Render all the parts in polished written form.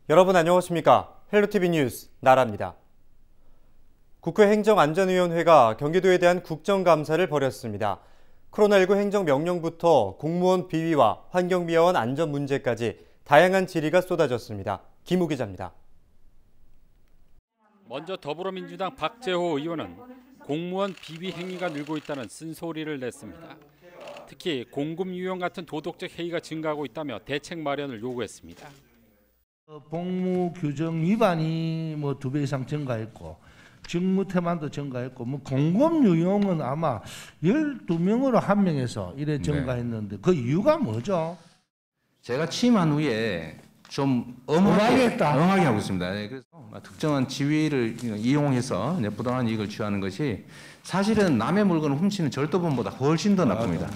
여러분 안녕하십니까? 헬로티비 뉴스 나라입니다. 국회 행정안전위원회가 경기도에 대한 국정감사를 벌였습니다. 코로나19 행정명령부터 공무원 비위와 환경미화원 안전 문제까지 다양한 질의가 쏟아졌습니다. 김우 기자입니다. 먼저 더불어민주당 박재호 의원은 공무원 비위 행위가 늘고 있다는 쓴소리를 냈습니다. 특히 공금 유용 같은 도덕적 해이가 증가하고 있다며 대책 마련을 요구했습니다. 복무 규정 위반이 2배 이상 증가했고 직무 태만도 증가했고 공금 유용은 아마 12명으로 1명에서 이래 증가했는데 그 이유가 뭐죠? 제가 취임한 후에 좀 엄하게 하고 있습니다. 그래서 특정한 지위를 이용해서 부당한 이익을 취하는 것이 사실은 남의 물건을 훔치는 절도범보다 훨씬 더 나쁩니다.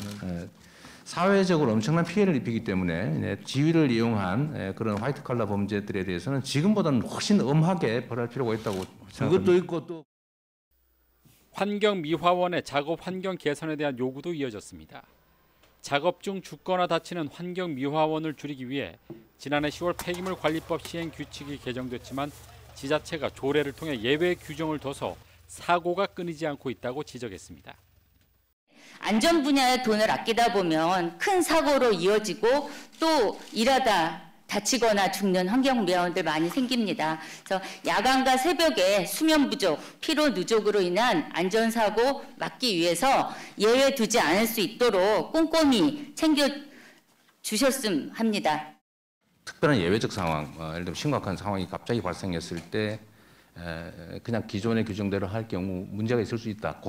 사회적으로 엄청난 피해를 입히기 때문에 지위를 이용한 그런 화이트 칼라 범죄들에 대해서는 지금보다는 훨씬 엄하게 벌할 필요가 있다고 생각합니다. 그것도 있고 또 환경미화원의 작업 환경 개선에 대한 요구도 이어졌습니다. 작업 중 죽거나 다치는 환경미화원을 줄이기 위해 지난해 10월 폐기물 관리법 시행 규칙이 개정됐지만 지자체가 조례를 통해 예외 규정을 둬서 사고가 끊이지 않고 있다고 지적했습니다. 안전 분야에 돈을 아끼다 보면 큰 사고로 이어지고 또 일하다 다치거나 죽는 환경미화원들 많이 생깁니다. 그래서 야간과 새벽에 수면 부족, 피로 누적으로 인한 안전사고 막기 위해서 예외 두지 않을 수 있도록 꼼꼼히 챙겨주셨음 합니다. 특별한 예외적 상황, 예를 들면 심각한 상황이 갑자기 발생했을 때 그냥 기존의 규정대로 할 경우 문제가 있을 수 있다.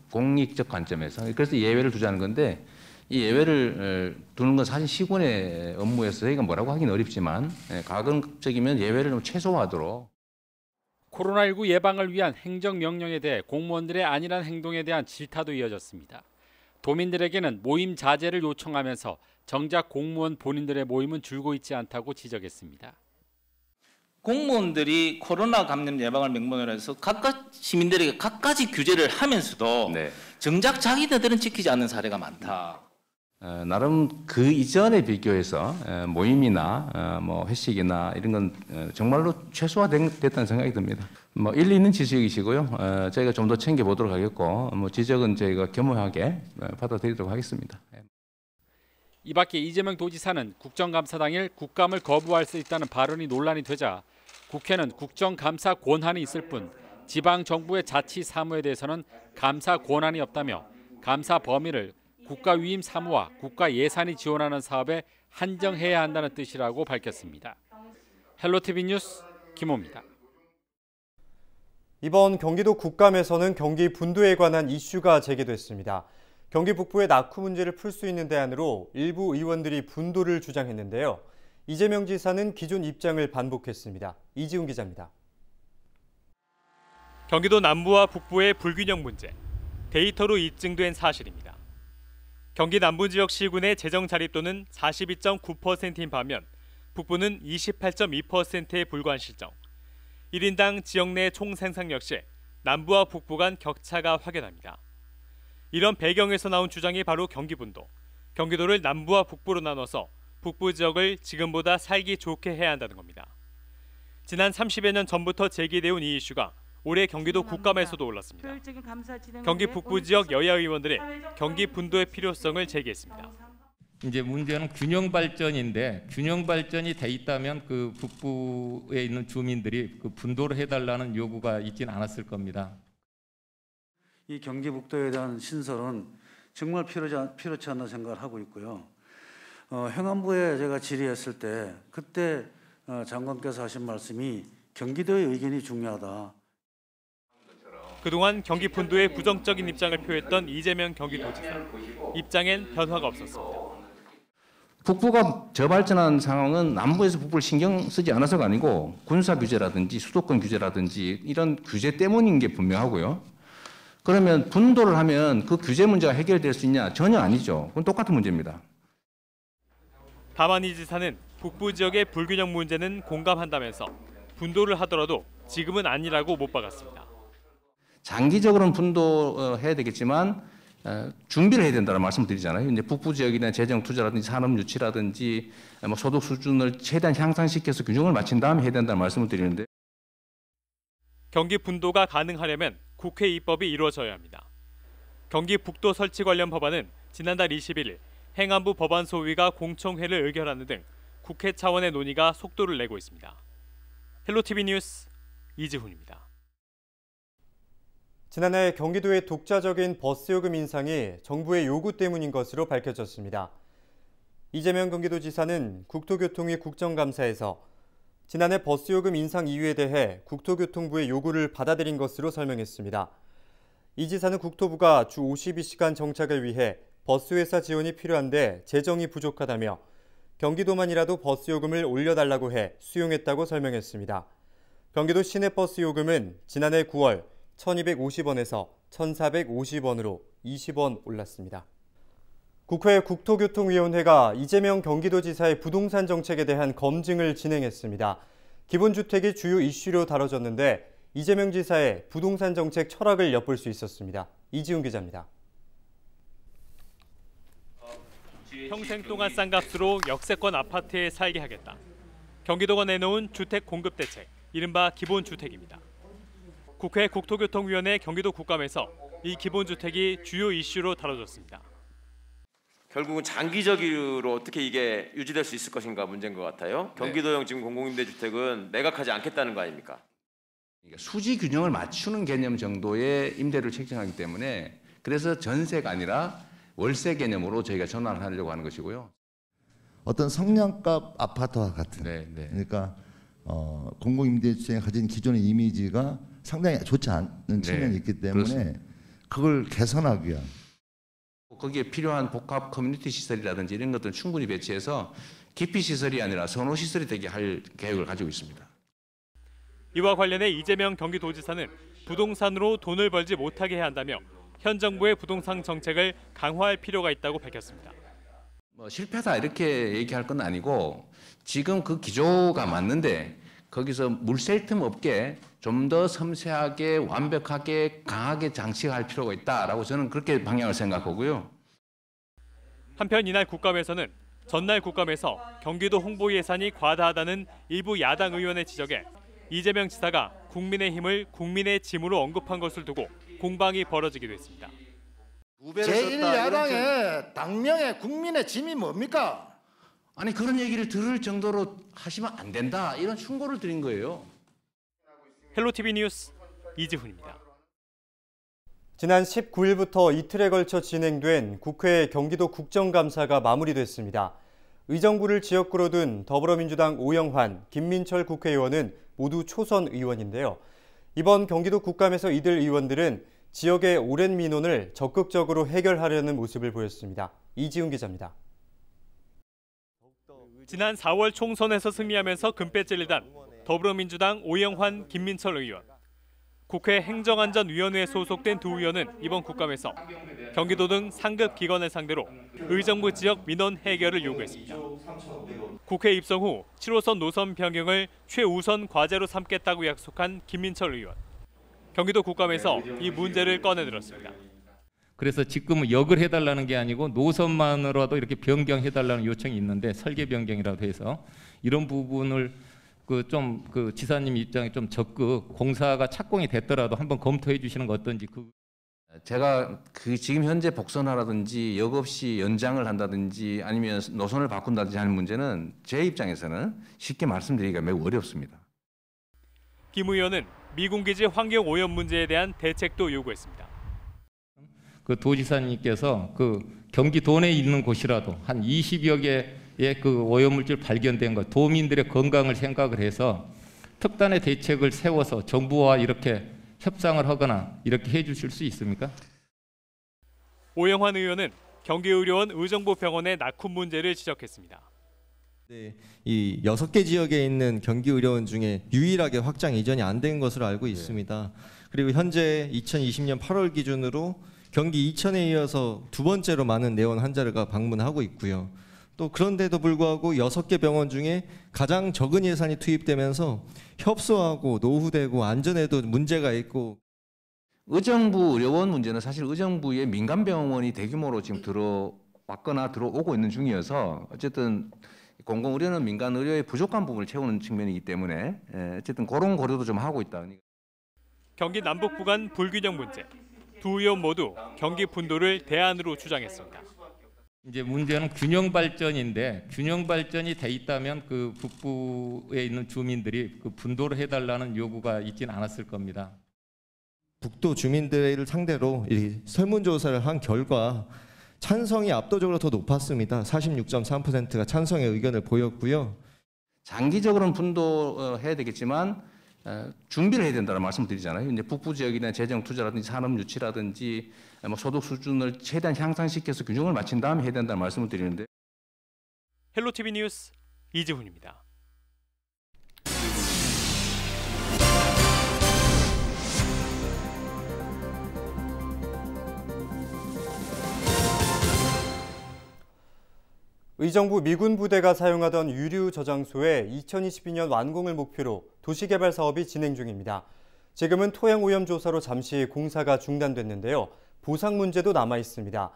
공익적 관점에서. 그래서 예외를 두자는 건데 이 예외를 두는 건 사실 시군의 업무에서 저희가 뭐라고 하긴 어렵지만 가급적이면 예외를 좀 최소화하도록. 코로나19 예방을 위한 행정명령에 대해 공무원들의 안일한 행동에 대한 질타도 이어졌습니다. 도민들에게는 모임 자제를 요청하면서 정작 공무원 본인들의 모임은 줄고 있지 않다고 지적했습니다. 공무원들이 코로나 감염 예방을 명분으로 해서 각각 시민들에게 갖가지 규제를 하면서도 정작 자기네들은 지키지 않는 사례가 많다. 나름 그 이전에 비교해서 모임이나 회식이나 이런 건 정말로 최소화됐다는 생각이 듭니다. 일리 있는 지적이시고요. 저희가 좀 더 챙겨보도록 하겠고 지적은 저희가 겸허하게 받아들이도록 하겠습니다. 이 밖에 이재명 도지사는 국정감사 당일 국감을 거부할 수 있다는 발언이 논란이 되자 국회는 국정감사 권한이 있을 뿐 지방정부의 자치 사무에 대해서는 감사 권한이 없다며 감사 범위를 국가위임 사무와 국가 예산이 지원하는 사업에 한정해야 한다는 뜻이라고 밝혔습니다. 헬로티비 뉴스 김호입니다. 이번 경기도 국감에서는 경기 분도에 관한 이슈가 제기됐습니다. 경기 북부의 낙후 문제를 풀 수 있는 대안으로 일부 의원들이 분도를 주장했는데요. 이재명 지사는 기존 입장을 반복했습니다. 이지훈 기자입니다. 경기도 남부와 북부의 불균형 문제, 데이터로 입증된 사실입니다. 경기 남부 지역 시군의 재정 자립도는 42.9%인 반면 북부는 28.2%에 불과한 실정. 1인당 지역 내 총 생산 역시 남부와 북부 간 격차가 확연합니다. 이런 배경에서 나온 주장이 바로 경기분도, 경기도를 남부와 북부로 나눠서 북부 지역을 지금보다 살기 좋게 해야 한다는 겁니다. 지난 30여 년 전부터 제기되어 온 이 이슈가 올해 경기도 국감에서도 올랐습니다. 경기 북부 지역 여야 의원들이 경기 분도의 필요성을 제기했습니다. 이제 문제는 균형 발전인데 균형 발전이 돼 있다면 그 북부에 있는 주민들이 그 분도를 해달라는 요구가 있지는 않았을 겁니다. 이 경기 북도에 대한 신설은 정말 필요치 않나 생각을 하고 있고요. 행안부에 제가 질의했을 때 그때 장관께서 하신 말씀이 경기도의 의견이 중요하다. 그동안 경기 분도에 부정적인 입장을 표했던 이재명 경기도지사. 입장엔 변화가 없었습니다. 북부가 저발전한 상황은 남부에서 북부를 신경 쓰지 않아서가 아니고 군사 규제라든지 수도권 규제라든지 이런 규제 때문인 게 분명하고요. 그러면 분도를 하면 그 규제 문제가 해결될 수 있냐? 전혀 아니죠. 그건 똑같은 문제입니다. 다만 이 지사는 북부 지역의 불균형 문제는 공감한다면서 분도를 하더라도 지금은 아니라고 못 박았습니다. 장기적으로는 분도해야 되겠지만 준비를 해야 된다는 말씀을 드리잖아요. 이제 북부 지역이나 재정 투자라든지 산업 유치라든지 뭐 소득 수준을 최대한 향상시켜서 균형을 맞춘 다음에 해야 된다는 말씀을 드리는데 경기 분도가 가능하려면 국회 입법이 이루어져야 합니다. 경기 북도 설치 관련 법안은 지난달 21일 행안부 법안소위가 공청회를 의결하는 등 국회 차원의 논의가 속도를 내고 있습니다. 헬로티비 뉴스 이지훈입니다. 지난해 경기도의 독자적인 버스 요금 인상이 정부의 요구 때문인 것으로 밝혀졌습니다. 이재명 경기도지사는 국토교통위 국정감사에서 지난해 버스 요금 인상 이유에 대해 국토교통부의 요구를 받아들인 것으로 설명했습니다. 이 지사는 국토부가 주 52시간 정착을 위해 버스회사 지원이 필요한데 재정이 부족하다며 경기도만이라도 버스 요금을 올려달라고 해 수용했다고 설명했습니다. 경기도 시내버스 요금은 지난해 9월 1,250원에서 1,450원으로 20원 올랐습니다. 국회 국토교통위원회가 이재명 경기도지사의 부동산 정책에 대한 검증을 진행했습니다. 기본주택이 주요 이슈로 다뤄졌는데 이재명 지사의 부동산 정책 철학을 엿볼 수 있었습니다. 이지훈 기자입니다. 평생 동안 싼 값으로 역세권 아파트에 살게 하겠다. 경기도가 내놓은 주택 공급 대책, 이른바 기본주택입니다. 국회 국토교통위원회 경기도 국감에서 이 기본주택이 주요 이슈로 다뤄졌습니다. 결국은 장기적으로 어떻게 이게 유지될 수 있을 것인가 문제인 것 같아요. 경기도형 지금 공공임대주택은 매각하지 않겠다는 거 아닙니까? 수지 균형을 맞추는 개념 정도의 임대를 책정하기 때문에 그래서 전세가 아니라 월세 개념으로 저희가 전환을 하려고 하는 것이고요. 어떤 성량값 아파트와 같은 그러니까 공공임대주택이 가진 기존의 이미지가 상당히 좋지 않은 측면이 있기 때문에 그렇습니다. 그걸 개선하기 위한 거기에 필요한 복합 커뮤니티 시설이라든지 이런 것들을 충분히 배치해서 기피 시설이 아니라 선호 시설이 되게 할 계획을 가지고 있습니다. 이와 관련해 이재명 경기도지사는 부동산으로 돈을 벌지 못하게 해야 한다며 현 정부의 부동산 정책을 강화할 필요가 있다고 밝혔습니다. 실패다 이렇게 얘기할 건 아니고 지금 그 기조가 맞는데 거기서 물샐 틈 없게 좀 더 섬세하게 완벽하게 강하게 장치할 필요가 있다라고 저는 그렇게 방향을 생각하고요. 한편 이날 국감에서는 전날 국감에서 경기도 홍보 예산이 과다하다는 일부 야당 의원의 지적에 이재명 지사가 국민의힘을 국민의 짐으로 언급한 것을 두고 공방이 벌어지기도 했습니다. 제1야당의 당명의 국민의 짐이 뭡니까? 아니 그런 얘기를 들을 정도로 하시면 안 된다 이런 충고를 드린 거예요. 헬로티비 뉴스 이지훈입니다. 지난 19일부터 이틀에 걸쳐 진행된 국회 경기도 국정감사가 마무리됐습니다. 의정부를 지역구로 둔 더불어민주당 오영환, 김민철 국회의원은 모두 초선 의원인데요. 이번 경기도 국감에서 이들 의원들은 지역의 오랜 민원을 적극적으로 해결하려는 모습을 보였습니다. 이지훈 기자입니다. 지난 4월 총선에서 승리하면서 금배지를 단 더불어민주당 오영환, 김민철 의원. 국회 행정안전위원회에 소속된 두 의원은 이번 국감에서 경기도 등 상급 기관을 상대로 의정부 지역 민원 해결을 요구했습니다. 국회 입성 후 7호선 노선 변경을 최우선 과제로 삼겠다고 약속한 김민철 의원. 경기도 국감에서 이 문제를 꺼내들었습니다. 그래서 지금은 역을 해달라는 게 아니고 노선만으로도 이렇게 변경해달라는 요청이 있는데 설계 변경이라도 해서 이런 부분을 그 지사님 입장에 좀 적극 공사가 착공이 됐더라도 한번 검토해 주시는 거 어떤지. 제가 지금 현재 복선화라든지 역 없이 연장을 한다든지 아니면 노선을 바꾼다든지 하는 문제는 제 입장에서는 쉽게 말씀드리기가 매우 어렵습니다. 김 의원은 미군기지 환경 오염 문제에 대한 대책도 요구했습니다. 그 도지사님께서 그 경기도 내에 있는 곳이라도 한 20여 개의 그 오염물질 발견된 것, 도민들의 건강을 생각을 해서 특단의 대책을 세워서 정부와 이렇게 협상을 하거나 이렇게 해주실 수 있습니까? 오영환 의원은 경기의료원 의정부병원의 낙후 문제를 지적했습니다. 네, 이 6개 지역에 있는 경기의료원 중에 유일하게 확장 이전이 안 된 것으로 알고 있습니다. 그리고 현재 2020년 8월 기준으로 경기 이천에 이어서 두 번째로 많은 내원 환자가 방문하고 있고요. 또 그런데도 불구하고 6개 병원 중에 가장 적은 예산이 투입되면서 협소하고 노후되고 안전에도 문제가 있고 의정부 의료원 문제는 사실 의정부에 민간병원이 대규모로 지금 들어왔거나 들어오고 있는 중이어서 어쨌든 공공의료는 민간의료의 부족한 부분을 채우는 측면이기 때문에 어쨌든 그런 고려도 좀 하고 있다. 경기 남북 구간 불균형 문제. 두 의원 모두 경기 분도를 대안으로 주장했습니다. 이제 문제는 균형 발전인데 균형 발전이 돼 있다면 그 북부에 있는 주민들이 그 분도를 해달라는 요구가 있지는 않았을 겁니다. 북도 주민들을 상대로 이 설문조사를 한 결과 찬성이 압도적으로 더 높았습니다. 46.3%가 찬성의 의견을 보였고요. 장기적으로는 분도해야 되겠지만 준비를 해야 된다는 말씀을 드리잖아요. 이제 북부 지역이나 재정 투자라든지 산업 유치라든지 소득 수준을 최대한 향상시켜서 균형을 맞춘 다음에 해야 된다는 말씀을 드리는데. 헬로티비 뉴스 이지훈입니다. 의정부 미군 부대가 사용하던 유류 저장소의 2022년 완공을 목표로 도시개발 사업이 진행 중입니다. 지금은 토양 오염 조사로 잠시 공사가 중단됐는데요. 보상 문제도 남아 있습니다.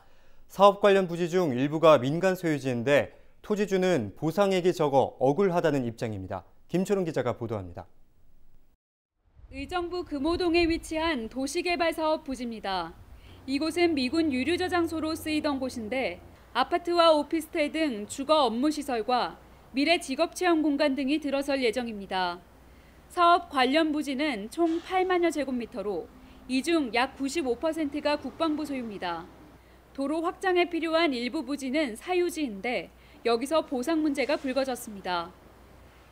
사업 관련 부지 중 일부가 민간 소유지인데 토지주는 보상액이 적어 억울하다는 입장입니다. 김초롱 기자가 보도합니다. 의정부 금호동에 위치한 도시개발 사업 부지입니다. 이곳은 미군 유류 저장소로 쓰이던 곳인데 아파트와 오피스텔 등 주거 업무 시설과 미래 직업 체험 공간 등이 들어설 예정입니다. 사업 관련 부지는 총 8만여 제곱미터로 이 중 약 95%가 국방부 소유입니다. 도로 확장에 필요한 일부 부지는 사유지인데 여기서 보상 문제가 불거졌습니다.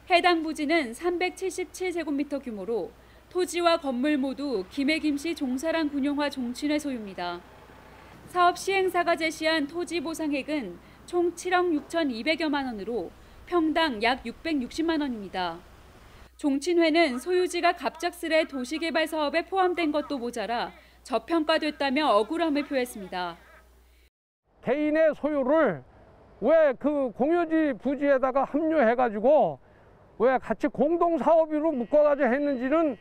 해당 부지는 377제곱미터 규모로 토지와 건물 모두 김해김씨 종사랑 군용화 종친회 소유입니다. 사업 시행사가 제시한 토지 보상액은 총 7억 6,200여만 원으로 평당 약 660만 원입니다. 종친회는 소유지가 갑작스레 도시개발 사업에 포함된 것도 모자라 저평가됐다며 억울함을 표했습니다. 개인의 소유를 왜 그 공유지 부지에다가 합류해가지고 왜 같이 공동사업으로 묶어가지고 했는지는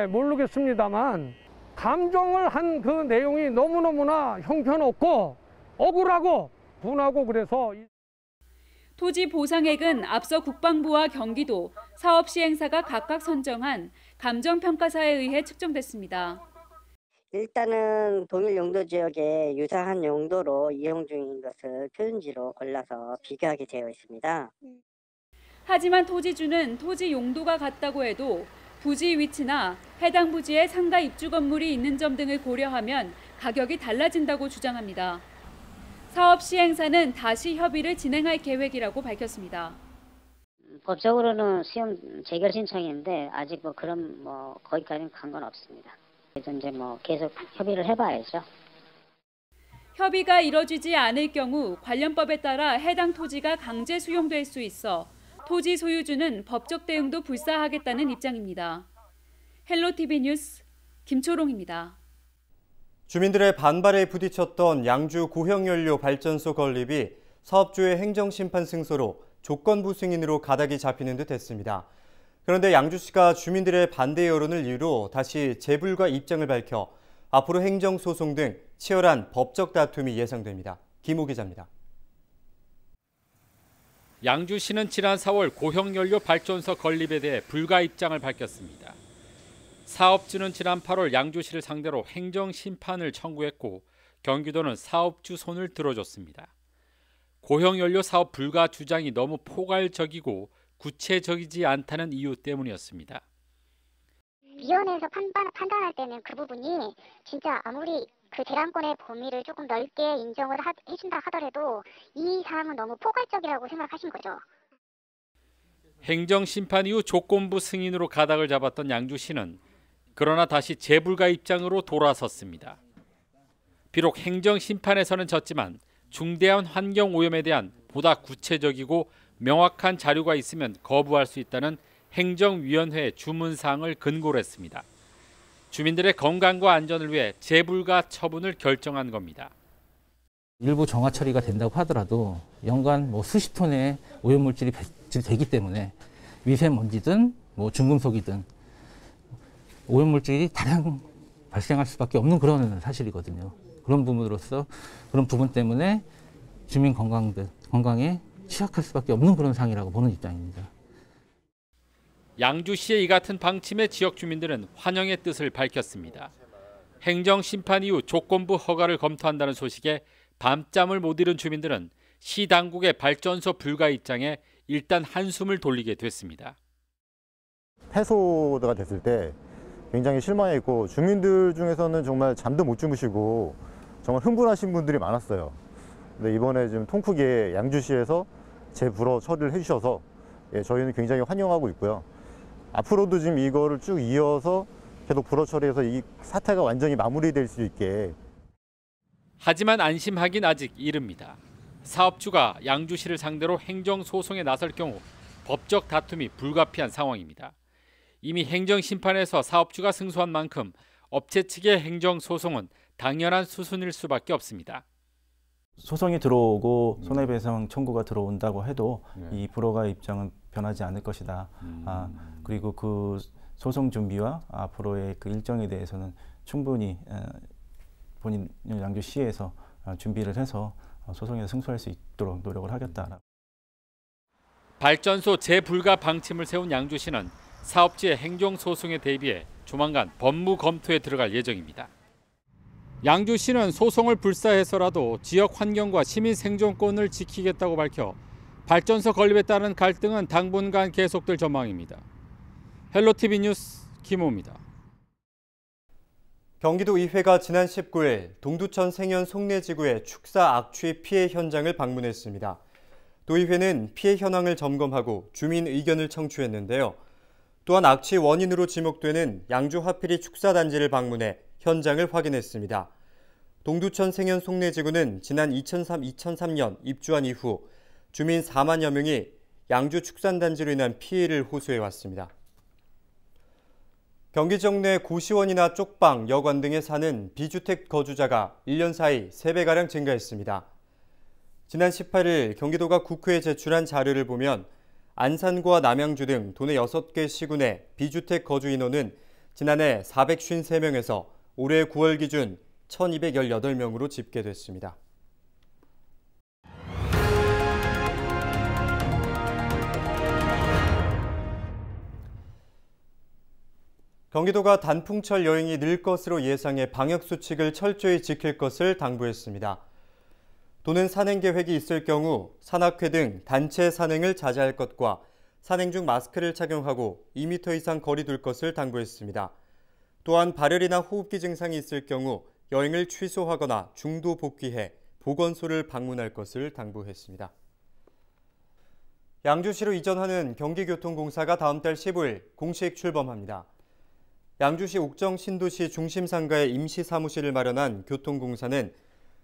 모르겠습니다만 감정을 한 그 내용이 너무너무나 형편없고 억울하고 분하고 그래서. 토지 보상액은 앞서 국방부와 경기도, 사업 시행사가 각각 선정한 감정평가사에 의해 측정됐습니다. 일단은 동일 용도 지역에 유사한 용도로 이용 중인 것을 표준지로 골라서 비교하게 되어 있습니다. 하지만 토지주는 토지 용도가 같다고 해도 부지 위치나 해당 부지에 상가 입주 건물이 있는 점 등을 고려하면 가격이 달라진다고 주장합니다. 사업 시행사는 다시 협의를 진행할 계획이라고 밝혔습니다. 법적으로는 시험 재결 신청인데 아직 그런 거기까지는 간 건 없습니다. 그래서 이제 계속 협의를 해봐야죠. 협의가 이뤄지지 않을 경우 관련법에 따라 해당 토지가 강제 수용될 수 있어 토지 소유주는 법적 대응도 불사하겠다는 입장입니다. 헬로티비 뉴스 김초롱입니다. 주민들의 반발에 부딪혔던 양주 고형연료 발전소 건립이 사업주의 행정심판 승소로 조건부 승인으로 가닥이 잡히는 듯 했습니다. 그런데 양주시가 주민들의 반대 여론을 이유로 다시 재불가 입장을 밝혀 앞으로 행정소송 등 치열한 법적 다툼이 예상됩니다. 김호 기자입니다. 양주시는 지난 4월 고형연료 발전소 건립에 대해 불가 입장을 밝혔습니다. 사업주는 지난 8월 양주시를 상대로 행정심판을 청구했고 경기도는 사업주 손을 들어줬습니다. 고형연료 사업 불가 주장이 너무 포괄적이고 구체적이지 않다는 이유 때문이었습니다. 위원회에서 판단할 때는 그 부분이 진짜 아무리 그 대란권의 범위를 조금 넓게 인정을 해준다 하더라도 이 사항은 너무 포괄적이라고 생각하신 거죠. 행정심판 이후 조건부 승인으로 가닥을 잡았던 양주시는 그러나 다시 재불가 입장으로 돌아섰습니다. 비록 행정심판에서는 졌지만 중대한 환경오염에 대한 보다 구체적이고 명확한 자료가 있으면 거부할 수 있다는 행정위원회의 주문사항을 근거로 했습니다. 주민들의 건강과 안전을 위해 재불가 처분을 결정한 겁니다. 일부 정화 처리가 된다고 하더라도 연간 수십 톤의 오염물질이 배출되기 때문에 미세먼지든 중금속이든 오염물질이 다량 발생할 수밖에 없는 그런 사실이거든요. 그런 부분 때문에 주민 건강에 취약할 수밖에 없는 그런 상황이라고 보는 입장입니다. 양주시의 이 같은 방침에 지역 주민들은 환영의 뜻을 밝혔습니다. 행정 심판 이후 조건부 허가를 검토한다는 소식에 밤잠을 못 이룬 주민들은 시 당국의 발전소 불가 입장에 일단 한숨을 돌리게 됐습니다. 패소가 됐을 때 굉장히 실망했고 주민들 중에서는 정말 잠도 못 주무시고 정말 흥분하신 분들이 많았어요. 근데 이번에 좀 통 크게 양주시에서 재불허 처리를 해주셔서 저희는 굉장히 환영하고 있고요. 앞으로도 지금 이거를 쭉 이어서 계속 불허 처리해서 이 사태가 완전히 마무리될 수 있게. 하지만 안심하긴 아직 이릅니다. 사업주가 양주시를 상대로 행정소송에 나설 경우 법적 다툼이 불가피한 상황입니다. 이미 행정심판에서 사업주가 승소한 만큼 업체 측의 행정소송은 당연한 수순일 수밖에 없습니다. 소송이 들어오고 손해배상 청구가 들어온다고 해도 이 불허가 입장은 변하지 않을 것이다. 그리고 그 소송 준비와 앞으로의 그 일정에 대해서는 충분히 본인 양주시에서 준비를 해서 소송에서 승소할 수 있도록 노력을 하겠다. 발전소 재불가 방침을 세운 양주시는 사업주의 행정소송에 대비해 조만간 법무 검토에 들어갈 예정입니다. 양주시는 소송을 불사해서라도 지역 환경과 시민 생존권을 지키겠다고 밝혀 발전소 건립에 따른 갈등은 당분간 계속될 전망입니다. 헬로티비 뉴스 김호입니다. 경기도의회가 지난 19일 동두천 생현 송내지구의 축사 악취 피해 현장을 방문했습니다. 도의회는 피해 현황을 점검하고 주민 의견을 청취했는데요. 또한 악취 원인으로 지목되는 양주 화피리 축사단지를 방문해 현장을 확인했습니다. 동두천 생현 송내지구는 지난 2003년 입주한 이후 주민 4만여 명이 양주 축산단지로 인한 피해를 호소해왔습니다. 경기지역 내 고시원이나 쪽방, 여관 등에 사는 비주택 거주자가 1년 사이 3배가량 증가했습니다. 지난 18일 경기도가 국회에 제출한 자료를 보면 안산구와 남양주 등 도내 6개 시군의 비주택 거주 인원은 지난해 453명에서 올해 9월 기준 1,218명으로 집계됐습니다. 경기도가 단풍철 여행이 늘 것으로 예상해 방역수칙을 철저히 지킬 것을 당부했습니다. 도는 산행 계획이 있을 경우 산악회 등 단체 산행을 자제할 것과 산행 중 마스크를 착용하고 2m 이상 거리 둘 것을 당부했습니다. 또한 발열이나 호흡기 증상이 있을 경우 여행을 취소하거나 중도 복귀해 보건소를 방문할 것을 당부했습니다. 양주시로 이전하는 경기교통공사가 다음 달 15일 공식 출범합니다. 양주시 옥정 신도시 중심상가에 임시 사무실을 마련한 교통공사는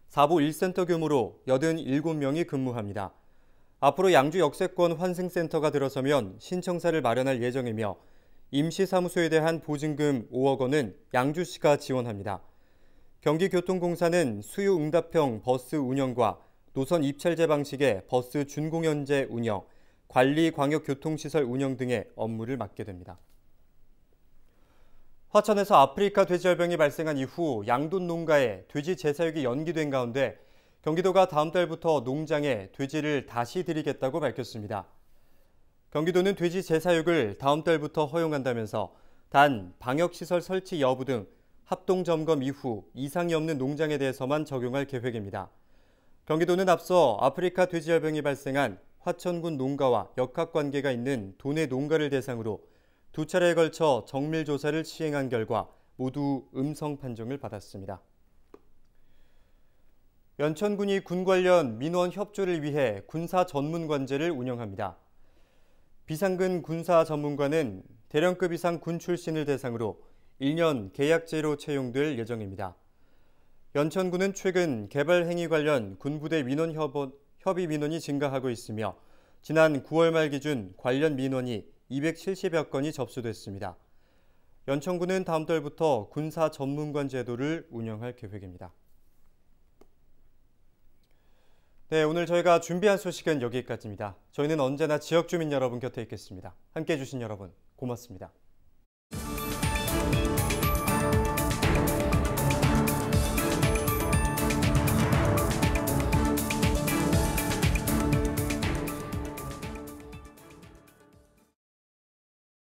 4부 1센터 규모로 87명이 근무합니다. 앞으로 양주 역세권 환승센터가 들어서면 신청사를 마련할 예정이며 임시사무소에 대한 보증금 5억 원은 양주시가 지원합니다. 경기교통공사는 수요응답형 버스 운영과 노선 입찰제 방식의 버스 준공연제 운영, 관리 광역교통시설 운영 등의 업무를 맡게 됩니다. 화천에서 아프리카 돼지열병이 발생한 이후 양돈 농가에 돼지 재사육이 연기된 가운데 경기도가 다음 달부터 농장에 돼지를 다시 들이겠다고 밝혔습니다. 경기도는 돼지 재사육을 다음 달부터 허용한다면서 단 방역시설 설치 여부 등 합동점검 이후 이상이 없는 농장에 대해서만 적용할 계획입니다. 경기도는 앞서 아프리카 돼지열병이 발생한 화천군 농가와 역학관계가 있는 도내 농가를 대상으로 2차례에 걸쳐 정밀조사를 시행한 결과 모두 음성 판정을 받았습니다. 연천군이 군 관련 민원 협조를 위해 군사 전문관제를 운영합니다. 비상근 군사 전문관은 대령급 이상 군 출신을 대상으로 1년 계약제로 채용될 예정입니다. 연천군은 최근 개발 행위 관련 군부대 민원 협의 민원이 증가하고 있으며 지난 9월 말 기준 관련 민원이 270여 건이 접수됐습니다. 연천군은 다음 달부터 군사 전문관 제도를 운영할 계획입니다. 네, 오늘 저희가 준비한 소식은 여기까지입니다. 저희는 언제나 지역 주민 여러분 곁에 있겠습니다. 함께해 주신 여러분 고맙습니다.